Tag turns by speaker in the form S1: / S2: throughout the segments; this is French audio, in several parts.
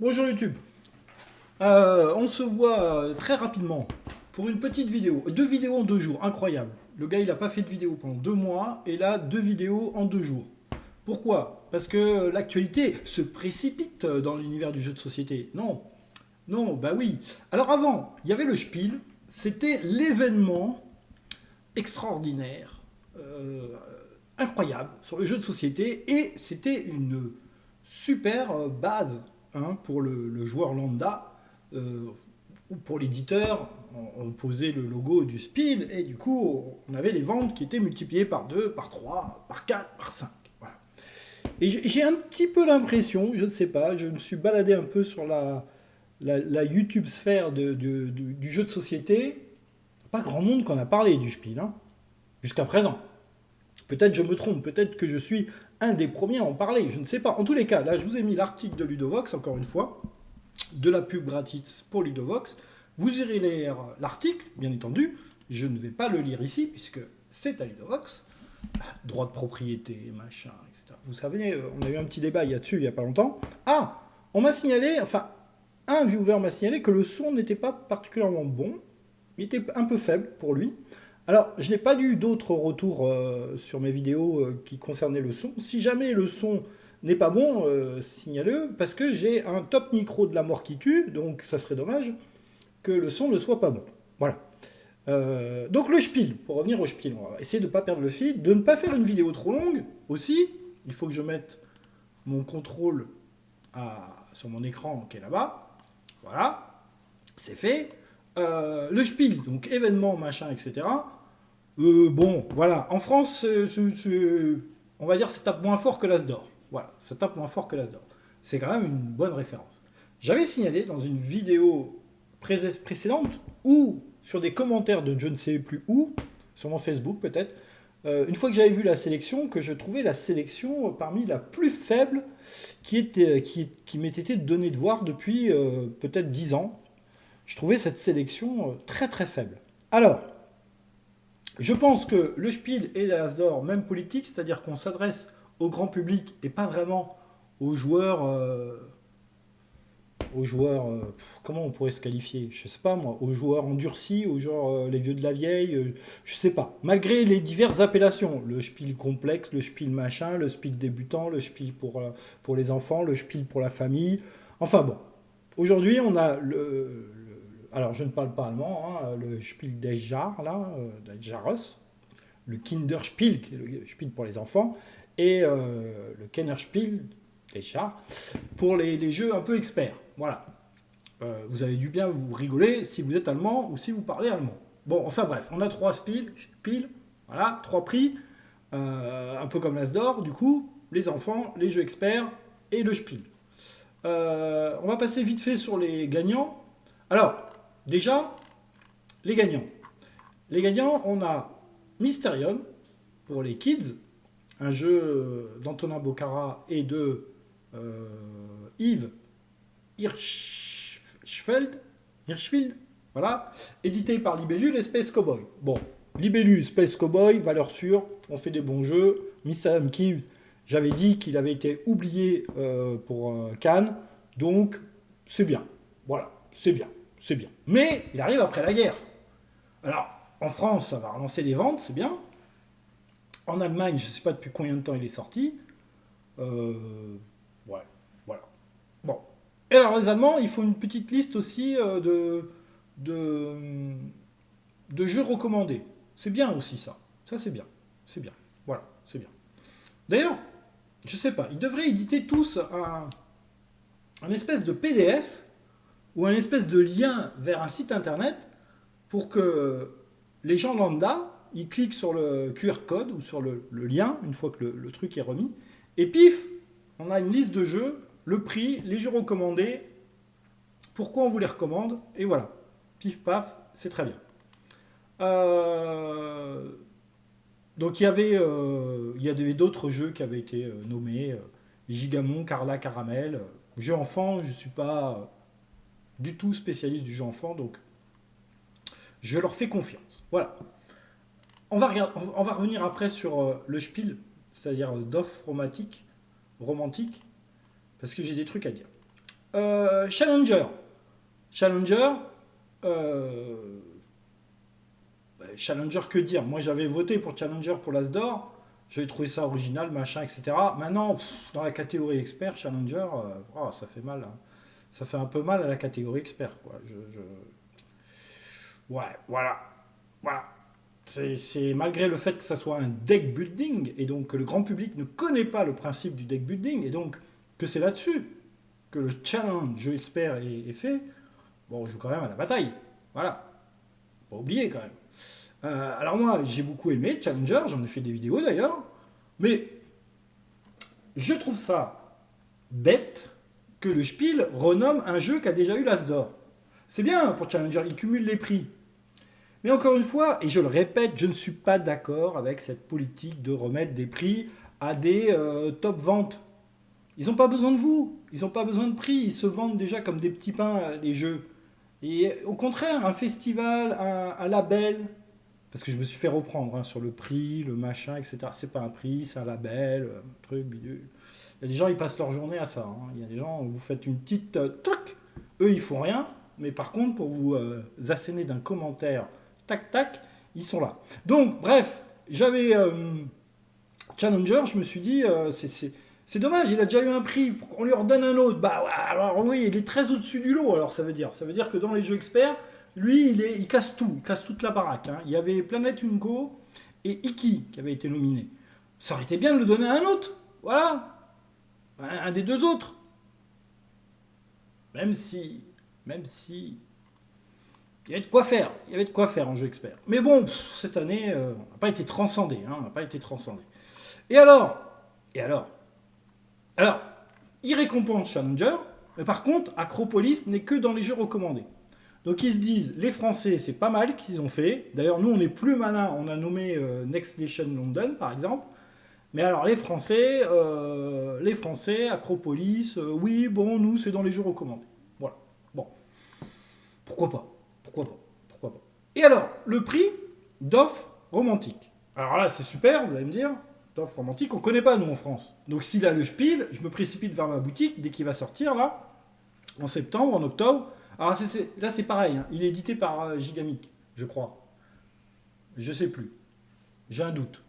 S1: Bonjour YouTube. On se voit très rapidement pour une petite vidéo. 2 vidéos en 2 jours, incroyable. Le gars il n'a pas fait de vidéo pendant 2 mois et là 2 vidéos en 2 jours. Pourquoi? Parce que l'actualité se précipite dans l'univers du jeu de société. Non, non, bah oui. Alors avant, il y avait le Spiel, c'était l'événement extraordinaire, incroyable sur le jeu de société et c'était une super base pour le joueur lambda euh, ou pour l'éditeur. On posait le logo du Spiel et du coup on avait les ventes qui étaient multipliées par 2, par 3, par 4, par 5. Voilà. Et j'ai un petit peu l'impression, je ne sais pas, je me suis baladé un peu sur la YouTube sphère du jeu de société. Pas grand monde qu'on a parlé du Spiel, jusqu'à présent. Peut-être je me trompe, peut-être que je suis un des premiers à en parler, je ne sais pas. En tous les cas, là je vous ai mis l'article de Ludovox, encore une fois, de la pub gratis pour Ludovox. Vous irez lire l'article, bien entendu. Je ne vais pas le lire ici, puisque c'est à Ludovox. Droit de propriété, machin, etc. Vous savez, on a eu un petit débat dessus il n'y a pas longtemps. Ah, on m'a signalé, enfin, un viewer m'a signalé que le son n'était pas particulièrement bon. Il était un peu faible pour lui. Alors, je n'ai pas eu d'autres retours sur mes vidéos qui concernaient le son. Si jamais le son n'est pas bon, signalez-le, parce que j'ai un top micro de la mort qui tue, donc ça serait dommage que le son ne soit pas bon. Voilà. Donc le Spiel, pour revenir au Spiel, on va essayer de ne pas perdre le fil, de ne pas faire une vidéo trop longue aussi. Il faut que je mette mon contrôle sur mon écran qui est là-bas. Voilà, c'est fait. Le Spiel, donc événement, machin, etc. Bon, voilà. En France, on va dire ça tape moins fort que l'As d'or. Voilà, ça tape moins fort que l'As d'or. C'est quand même une bonne référence. J'avais signalé dans une vidéo précédente ou sur des commentaires de je ne sais plus où, sur mon Facebook peut-être, une fois que j'avais vu la sélection, que je trouvais la sélection parmi la plus faible qui m'ait été donnée de voir depuis peut-être 10 ans. Je trouvais cette sélection très très faible. Alors, je pense que le Spiel et l'As d'or, même politique, c'est-à-dire qu'on s'adresse au grand public et pas vraiment aux joueurs. Comment on pourrait se qualifier? Je sais pas moi, aux joueurs endurcis, aux joueurs les vieux de la vieille, je sais pas. Malgré les diverses appellations, le Spiel complexe, le Spiel machin, le Spiel débutant, le Spiel pour les enfants, le Spiel pour la famille. Enfin bon, aujourd'hui on a alors je ne parle pas allemand, le Spiel des Jahres, là, des Jahres, le Kinderspiel, qui est le Spiel pour les enfants, et le Kennerspiel, des chars, pour les jeux un peu experts. Voilà. Vous avez dû bien vous rigoler si vous êtes allemand ou si vous parlez allemand. Bon, enfin bref, on a 3 spiels, voilà, 3 prix, un peu comme l'As d'or, du coup, les enfants, les jeux experts et le Spiel. On va passer vite fait sur les gagnants. Alors, déjà, les gagnants. Les gagnants, on a Mysterion pour les kids, un jeu d'Antonin Bocara et de Yves Hirschfeld, Hirschfield, voilà, édité par Libellule et Space Cowboy. Bon, Libellule, Space Cowboy, valeur sûre, on fait des bons jeux. Mysterium Kids, j'avais dit qu'il avait été oublié pour Cannes, donc c'est bien. Voilà, c'est bien, c'est bien. Mais il arrive après la guerre. Alors, en France, ça va relancer les ventes, c'est bien. En Allemagne, je ne sais pas depuis combien de temps il est sorti. Ouais, voilà. Bon. Et alors, les Allemands, il faut une petite liste aussi de, de jeux recommandés. C'est bien aussi, ça. Ça, c'est bien. C'est bien. Voilà, c'est bien. D'ailleurs, je sais pas, ils devraient éditer tous un espèce de PDF ou un espèce de lien vers un site internet pour que les gens lambda, ils cliquent sur le QR code ou sur le lien, une fois que le truc est remis, et pif, on a une liste de jeux, le prix, les jeux recommandés, pourquoi on vous les recommande, et voilà. Pif paf, c'est très bien. Euh, donc il y avait d'autres jeux qui avaient été nommés, Gigamon, Carla, Caramel, jeux enfants, je ne suis pas du tout spécialiste du jeu enfant, donc je leur fais confiance. Voilà. On va revenir après sur le Spiel, c'est-à-dire d'offres romantiques, parce que j'ai des trucs à dire. Challenger. Challenger, euh, Challenger, que dire? Moi, j'avais voté pour Challenger pour l'As d'or. J'avais trouvé ça original, machin, etc. Maintenant, dans la catégorie expert, Challenger, oh, ça fait mal, hein. Ça fait un peu mal à la catégorie expert, quoi. Ouais, voilà. Voilà. C'est malgré le fait que ça soit un deck building, et donc que le grand public ne connaît pas le principe du deck building, et donc que c'est là-dessus que le challenge jeu expert est fait, bon, on joue quand même à la bataille. Voilà. Pas oublier quand même. Alors moi, j'ai beaucoup aimé Challenger, j'en ai fait des vidéos d'ailleurs, mais je trouve ça bête que le Spiel renomme un jeu qui a déjà eu l'As d'or. C'est bien pour Challenger, il cumule les prix. Mais encore une fois, et je le répète, je ne suis pas d'accord avec cette politique de remettre des prix à des top ventes. Ils n'ont pas besoin de vous, ils n'ont pas besoin de prix, ils se vendent déjà comme des petits pains, les jeux. Et au contraire, un festival, un label, parce que je me suis fait reprendre, hein, sur le prix, le machin, etc. C'est pas un prix, c'est un label, un truc, bidule. Il y a des gens, ils passent leur journée à ça, hein. Il y a des gens, vous faites une petite truc, eux, ils font rien, mais par contre, pour vous asséner d'un commentaire, tac, tac, ils sont là. Donc, bref, j'avais Challenger, je me suis dit, c'est dommage, il a déjà eu un prix, on lui redonne un autre. Bah ouais, alors oui, il est très au-dessus du lot, alors ça veut dire. Ça veut dire que dans les jeux experts, lui, il casse tout, il casse toute la baraque, hein. Il y avait Planet Unco et Iki qui avaient été nominés. Ça aurait été bien de le donner à un autre, voilà, un des deux autres. Même si, même si, il y avait de quoi faire, il y avait de quoi faire en jeu expert. Mais bon, cette année, on n'a pas été transcendé, hein, on n'a pas été transcendé. Et alors, et alors, alors, ils récompensent Challenger, mais par contre, Acropolis n'est que dans les jeux recommandés. Donc ils se disent, les Français, c'est pas mal qu'ils ont fait. D'ailleurs, nous, on est plus malin, on a nommé Next Nation London, par exemple. Mais alors, les Français, Acropolis, oui, bon, nous, c'est dans les jeux recommandés. Voilà. Bon, pourquoi pas? Pourquoi pas? Pourquoi pas? Et alors, le prix d'offre romantique. Alors là, c'est super, vous allez me dire. D'offre romantique, on ne connaît pas, nous, en France. Donc s'il a le Spiel, je me précipite vers ma boutique dès qu'il va sortir, là, en septembre, en octobre. Alors là, c'est pareil, hein. Il est édité par Gigamic, je crois. Je sais plus. J'ai un doute.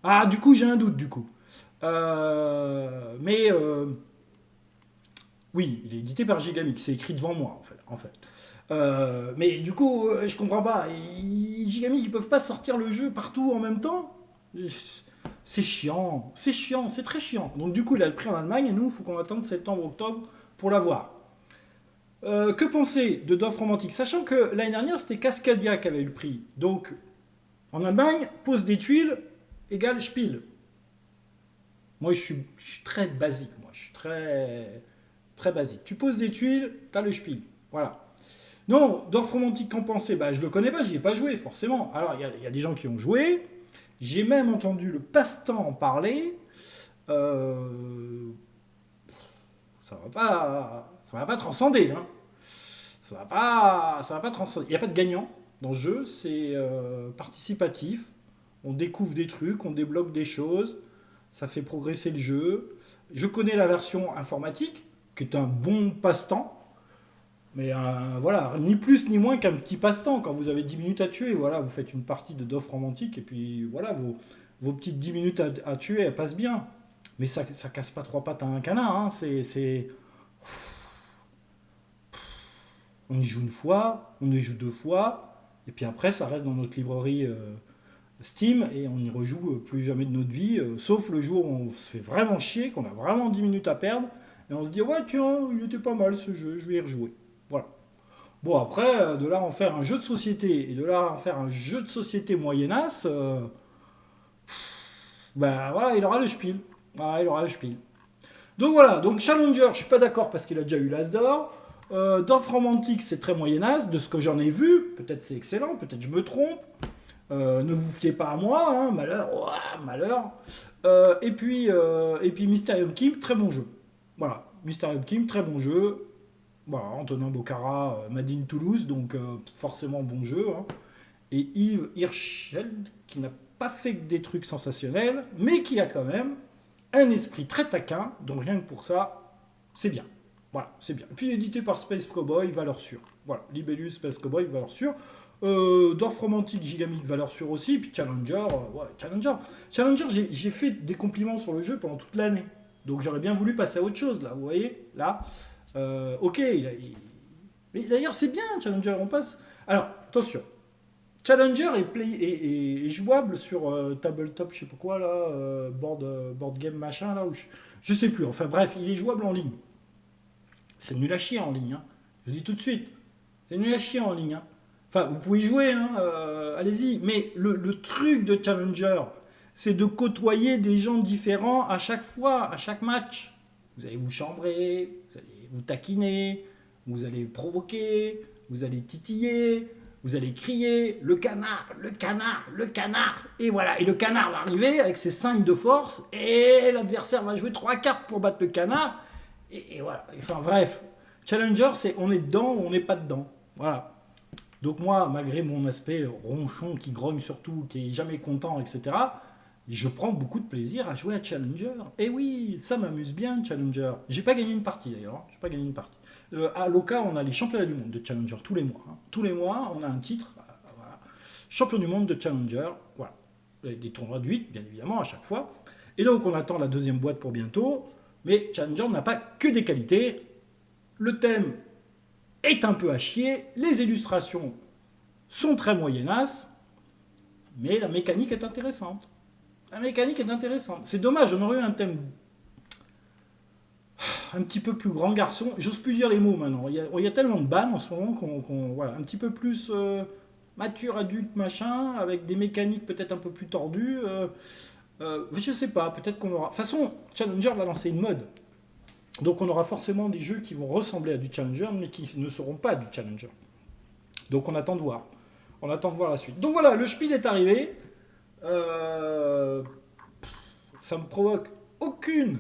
S1: Ah, du coup, j'ai un doute, du coup. Mais oui, il est édité par Gigamic. C'est écrit devant moi, en fait. Mais du coup, je comprends pas. Gigamic, ils peuvent pas sortir le jeu partout en même temps. C'est chiant, c'est très chiant. Donc du coup, il a le prix en Allemagne et nous, il faut qu'on attende septembre-octobre pour l'avoir. Que penser de d'offres romantiques? Sachant que l'année dernière, c'était Cascadia qui avait eu le prix. Donc, en Allemagne, pose des tuiles égale Spiel. Moi, je suis très basique. Moi, je suis très, très basique. Tu poses des tuiles, t'as le Spiel. Voilà. Non, d'offres romantiques qu'en penser? Bah, je le connais pas, j'y ai pas joué, forcément. Alors, il y a des gens qui ont joué. J'ai même entendu le passe-temps en parler. Euh, ça va pas transcender, hein. Ça va pas transcender. Il n'y a pas de gagnant dans le jeu, c'est participatif. On découvre des trucs, on débloque des choses, ça fait progresser le jeu. Je connais la version informatique, qui est un bon passe-temps, mais voilà, ni plus ni moins qu'un petit passe-temps. Quand vous avez 10 minutes à tuer, voilà, vous faites une partie de d'offres romantique, et puis voilà, vos petites 10 minutes à tuer, elles passent bien. Mais ça casse pas trois pattes à un canard, hein. On y joue une fois, on y joue deux fois, et puis après, ça reste dans notre librairie Steam, et on n'y rejoue plus jamais de notre vie, sauf le jour où on se fait vraiment chier, qu'on a vraiment 10 minutes à perdre, et on se dit, ouais, tiens, il était pas mal ce jeu, je vais y rejouer. Voilà. Bon, après, de là en faire un jeu de société, et de là en faire un jeu de société moyennasse, ben voilà, il aura le spiel. Voilà, il aura le spiel. Donc voilà, donc Challenger, je suis pas d'accord parce qu'il a déjà eu l'As d'or. D'offre romantique, c'est très moyennasse, de ce que j'en ai vu. Peut-être c'est excellent, peut-être je me trompe. Ne vous fiez pas à moi, hein, malheur, ouah, malheur. Et puis Mysterium Kim, très bon jeu. Voilà, Mysterium Kim, très bon jeu. Voilà, Antonin Bocara, Madine Toulouse, donc forcément bon jeu, hein. Et Yves Hirschfeld, qui n'a pas fait que des trucs sensationnels, mais qui a quand même un esprit très taquin, donc rien que pour ça, c'est bien. Voilà, c'est bien. Et puis édité par Space Cowboy, valeur sûre. Voilà, Libellus, Space Cowboy, valeur sûre. Dorf Romantique, Gigamic, valeur sûre aussi. Puis Challenger, ouais, Challenger. Challenger, j'ai fait des compliments sur le jeu pendant toute l'année. Donc j'aurais bien voulu passer à autre chose, là, vous voyez, là. Ok, mais d'ailleurs, c'est bien, Challenger, on passe. Alors, attention. Challenger est jouable sur tabletop, je sais pas quoi, là, board game machin, là, où je sais plus. Enfin bref, il est jouable en ligne. C'est nul à chier en ligne, hein. Je dis tout de suite. C'est nul à chier en ligne, hein. Enfin, vous pouvez y jouer, hein, allez-y. Mais le truc de Challenger, c'est de côtoyer des gens différents à chaque fois, à chaque match. Vous allez vous chambrer, vous allez vous taquiner, vous allez provoquer, vous allez titiller, vous allez crier le canard, le canard, le canard. Et voilà, et le canard va arriver avec ses 5 de force, et l'adversaire va jouer 3 cartes pour battre le canard. Et voilà, enfin bref. Challenger, c'est on est dedans ou on n'est pas dedans. Voilà. Donc moi, malgré mon aspect ronchon qui grogne surtout, qui est jamais content, etc., je prends beaucoup de plaisir à jouer à Challenger. Et oui, ça m'amuse bien, Challenger. J'ai pas gagné une partie d'ailleurs. Hein. J'ai pas gagné une partie. À l'OCA, on a les championnats du monde de Challenger tous les mois. Hein. Tous les mois, on a un titre. Voilà. Champion du monde de Challenger. Voilà. Des tournois de 8, bien évidemment, à chaque fois. Et donc, on attend la deuxième boîte pour bientôt. Mais Challenger n'a pas que des qualités. Le thème est un peu à chier. Les illustrations sont très moyenasses. Mais la mécanique est intéressante. La mécanique est intéressante. C'est dommage, on aurait eu un thème un petit peu plus grand garçon. J'ose plus dire les mots maintenant. Il y a tellement de bannes en ce moment voilà, un petit peu plus mature, adulte, machin, avec des mécaniques peut-être un peu plus tordues. Je sais pas, peut-être qu'on aura. De toute façon, Challenger va lancer une mode. Donc on aura forcément des jeux qui vont ressembler à du Challenger, mais qui ne seront pas du Challenger. Donc on attend de voir. On attend de voir la suite. Donc voilà, le Spiel est arrivé. Euh, Ça me provoque aucun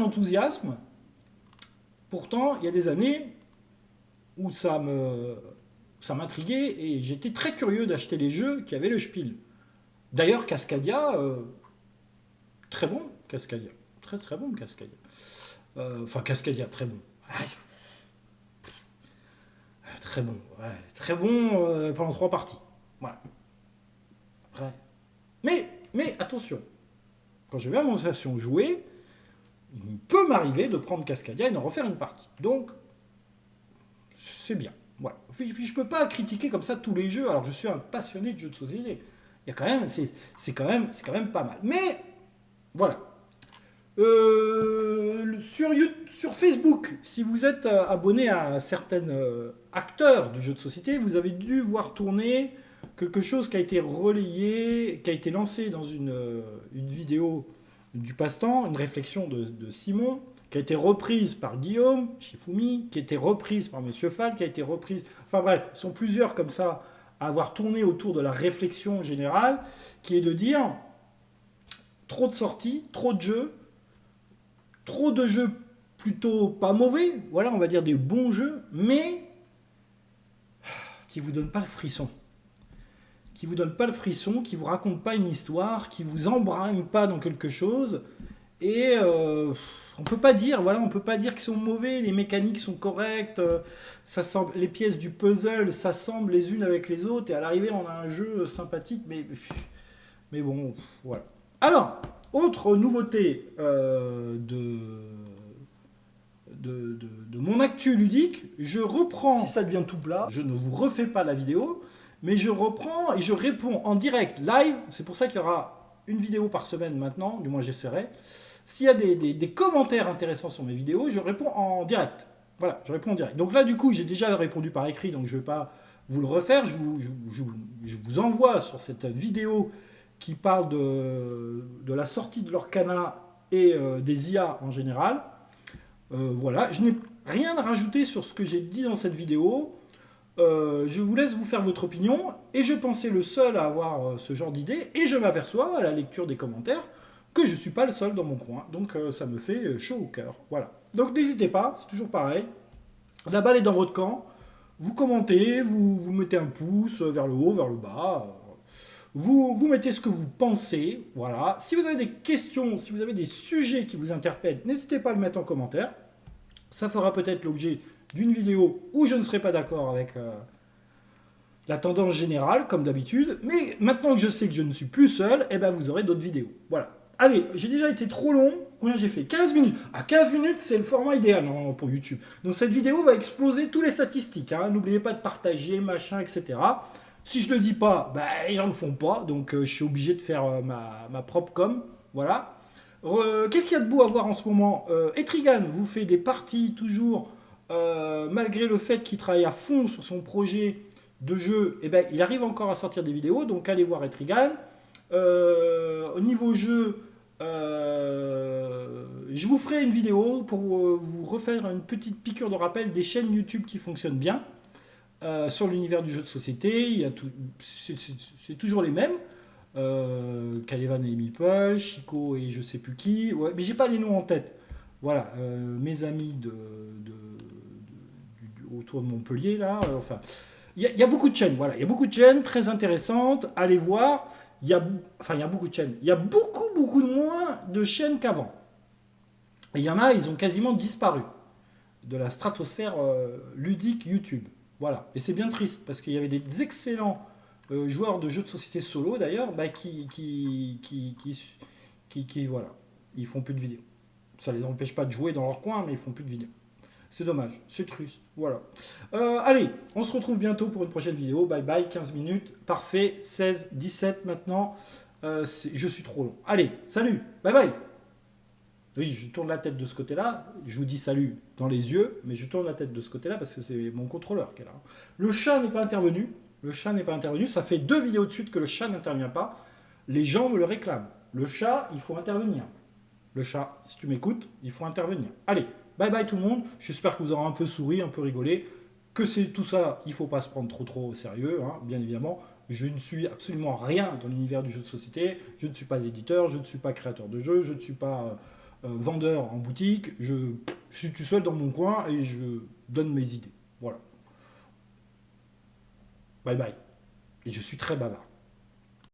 S1: enthousiasme. Pourtant, il y a des années où ça m'intriguait et j'étais très curieux d'acheter les jeux qui avaient le Spiel. D'ailleurs, Cascadia, très bon, Cascadia. Très très bon, Cascadia. Enfin, Cascadia, très bon. Ouais, très bon. Ouais, très bon pendant 3 parties. Voilà. Après. Mais attention, quand je vais à mon station jouer, il peut m'arriver de prendre Cascadia et d'en refaire une partie. Donc, c'est bien. Voilà. Puis je peux pas critiquer comme ça tous les jeux, alors que je suis un passionné de jeux de société. Il y a quand même, c'est quand même pas mal. Mais voilà. Sur Facebook, si vous êtes abonné à certains acteurs du jeu de société, vous avez dû voir tourner quelque chose qui a été relayé, qui a été lancé dans une vidéo du passe-temps, une réflexion de Simon, qui a été reprise par Guillaume Shifumi, qui a été reprise par Monsieur Fall, qui a été reprise... Enfin bref, ils sont plusieurs comme ça à avoir tourné autour de la réflexion générale, qui est de dire trop de sorties, trop de jeux plutôt pas mauvais, voilà, on va dire des bons jeux, mais qui vous donnent pas le frisson. Qui vous donnent pas le frisson, qui vous racontent pas une histoire, qui vous embraignent pas dans quelque chose. Et on peut pas dire, voilà, on peut pas dire qu'ils sont mauvais, les mécaniques sont correctes, ça semble, les pièces du puzzle s'assemblent les unes avec les autres, et à l'arrivée on a un jeu sympathique, mais bon, voilà. Alors, autre nouveauté de mon actu ludique, je reprends, si ça devient tout plat, je ne vous refais pas la vidéo, mais je reprends et je réponds en direct, live, c'est pour ça qu'il y aura une vidéo par semaine maintenant, du moins j'essaierai. S'il y a des commentaires intéressants sur mes vidéos, je réponds en direct. Voilà, je réponds en direct. Donc là, du coup, j'ai déjà répondu par écrit, donc je ne vais pas vous le refaire. Je vous envoie sur cette vidéo qui parle de la sortie de l'Orcana et des IA en général. Voilà, je n'ai rien à rajouter sur ce que j'ai dit dans cette vidéo. Je vous laisse vous faire votre opinion. Et je pensais le seul à avoir ce genre d'idée. Et je m'aperçois, à la lecture des commentaires, que je ne suis pas le seul dans mon coin. Donc ça me fait chaud au cœur. Voilà. Donc n'hésitez pas, c'est toujours pareil. La balle est dans votre camp. Vous commentez, vous mettez un pouce vers le haut, vers le bas. Vous mettez ce que vous pensez, voilà. Si vous avez des questions, si vous avez des sujets qui vous interpellent, n'hésitez pas à le mettre en commentaire. Ça fera peut-être l'objet d'une vidéo où je ne serai pas d'accord avec la tendance générale, comme d'habitude. Mais maintenant que je sais que je ne suis plus seul, eh ben vous aurez d'autres vidéos. Voilà. Allez, j'ai déjà été trop long. Combien j'ai fait? 15 minutes. Ah, 15 minutes, c'est le format idéal pour YouTube. Donc cette vidéo va exploser tous les statistiques. Hein. N'oubliez pas de partager, machin, etc. Si je le dis pas, ben, les gens ne le font pas. Donc je suis obligé de faire ma propre com. Voilà. Qu'est-ce qu'il y a de beau à voir en ce moment? Etrigan vous fait des parties toujours, malgré le fait qu'il travaille à fond sur son projet de jeu, eh ben, il arrive encore à sortir des vidéos, donc allez voir Etrigan. Au niveau jeu, je vous ferai une vidéo pour vous refaire une petite piqûre de rappel des chaînes YouTube qui fonctionnent bien sur l'univers du jeu de société. C'est toujours les mêmes. Calivan et Meeple, Chico et je sais plus qui. Ouais, mais j'ai pas les noms en tête. Voilà, mes amis autour de Montpellier là. Enfin, il y a beaucoup de chaînes. Voilà, il y a beaucoup de chaînes très intéressantes. Allez voir. Il y a beaucoup de chaînes. Il y a beaucoup de moins de chaînes qu'avant. Et il y en a, ils ont quasiment disparu de la stratosphère ludique YouTube. Voilà. Et c'est bien triste parce qu'il y avait des excellents joueurs de jeux de société solo d'ailleurs bah, voilà, ils font plus de vidéos. Ça les empêche pas de jouer dans leur coin, mais ils font plus de vidéos. C'est dommage, c'est triste. Voilà. Allez, on se retrouve bientôt pour une prochaine vidéo. Bye bye, 15 minutes. Parfait, 16, 17 maintenant. Je suis trop long. Allez, salut, bye bye. Oui, je tourne la tête de ce côté-là. Je vous dis salut dans les yeux, mais je tourne la tête de ce côté-là parce que c'est mon contrôleur qui est là. Le chat n'est pas intervenu. Le chat n'est pas intervenu. Ça fait 2 vidéos de suite que le chat n'intervient pas. Les gens me le réclament. Le chat, il faut intervenir. Le chat, si tu m'écoutes, il faut intervenir. Allez, bye bye tout le monde. J'espère que vous aurez un peu souri, un peu rigolé. Que c'est tout ça, il ne faut pas se prendre trop au sérieux, hein, bien évidemment. Je ne suis absolument rien dans l'univers du jeu de société. Je ne suis pas éditeur, je ne suis pas créateur de jeux, je ne suis pas vendeur en boutique. Je suis tout seul dans mon coin et je donne mes idées. Voilà. Bye bye. Et je suis très bavard.